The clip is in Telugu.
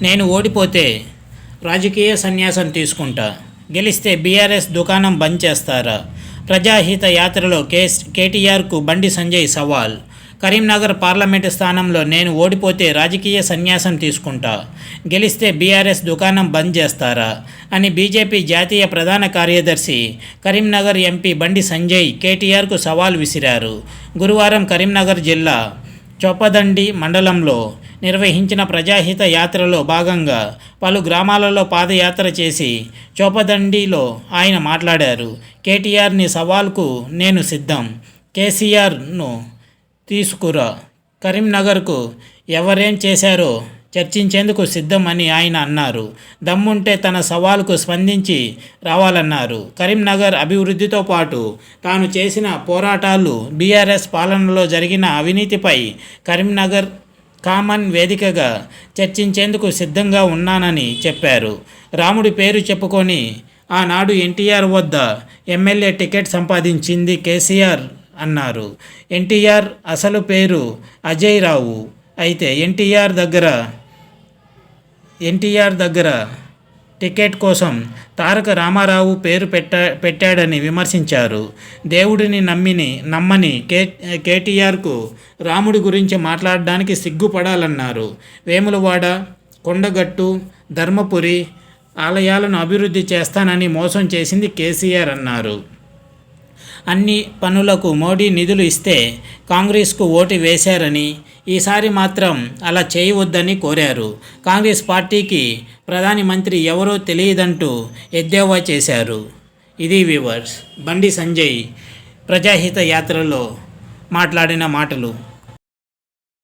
నేను ఓడిపోతే రాజకీయ సన్యాసం తీసుకుంటా, గెలిస్తే బీఆర్ఎస్ దుకాణం బంద్ చేస్తారా? ప్రజాహిత యాత్రలో కేటీఆర్కు బండి సంజయ్ సవాల్. కరీంనగర్ పార్లమెంటు స్థానంలో నేను ఓడిపోతే రాజకీయ సన్యాసం తీసుకుంటా, గెలిస్తే బీఆర్ఎస్ దుకాణం బంద్ చేస్తారా అని బీజేపీ జాతీయ ప్రధాన కార్యదర్శి కరీంనగర్ ఎంపీ బండి సంజయ్ కేటీఆర్కు సవాల్ విసిరారు. గురువారం కరీంనగర్ జిల్లా చొప్పదండి మండలంలో నిర్వహించిన ప్రజాహిత యాత్రలో భాగంగా పలు గ్రామాలలో పాదయాత్ర చేసి చొప్పదండిలో ఆయన మాట్లాడారు. కేటీఆర్ని సవాల్కు నేను సిద్ధం, కేసీఆర్ను తీసుకురా, కరీంనగర్కు ఎవరేం చేశారో చర్చించేందుకు సిద్ధం అని ఆయన అన్నారు. దమ్ముంటే తన సవాలుకు స్పందించి రావాలన్నారు. కరీంనగర్ అభివృద్ధితో పాటు తాను చేసిన పోరాటాలు, బీఆర్ఎస్ పాలనలో జరిగిన అవినీతిపై కరీంనగర్ కామన్ వేదికగా చర్చించేందుకు సిద్ధంగా ఉన్నానని చెప్పారు. రాముడి పేరు చెప్పుకొని ఆనాడు ఎన్టీఆర్ వద్ద ఎమ్మెల్యే టికెట్ సంపాదించింది కేసీఆర్ అన్నారు. ఎన్టీఆర్ అసలు పేరు అజయ్ రావు. అయితే ఎన్టీఆర్ దగ్గర టికెట్ కోసం తారక రామారావు పేరు పెట్టాడని విమర్శించారు. దేవుడిని నమ్మని కేటీఆర్కు రాముడి గురించి మాట్లాడడానికి సిగ్గుపడాలన్నారు. వేములవాడ, కొండగట్టు, ధర్మపురి ఆలయాలను అభివృద్ధి చేస్తానని మోసం చేసింది కేసీఆర్ అన్నారు. అన్ని పనులకు మోడీ నిధులు ఇస్తే కాంగ్రెస్కు ఓటు వేశారని, ఈసారి మాత్రం అలా చేయవద్దని కోరారు. కాంగ్రెస్ పార్టీకి ప్రధాని మంత్రి ఎవరో తెలియదంటూ ఎద్దేవా చేశారు. ఇది వ్యూవర్స్ బండి సంజయ్ ప్రజాహిత యాత్రలో మాట్లాడిన మాటలు.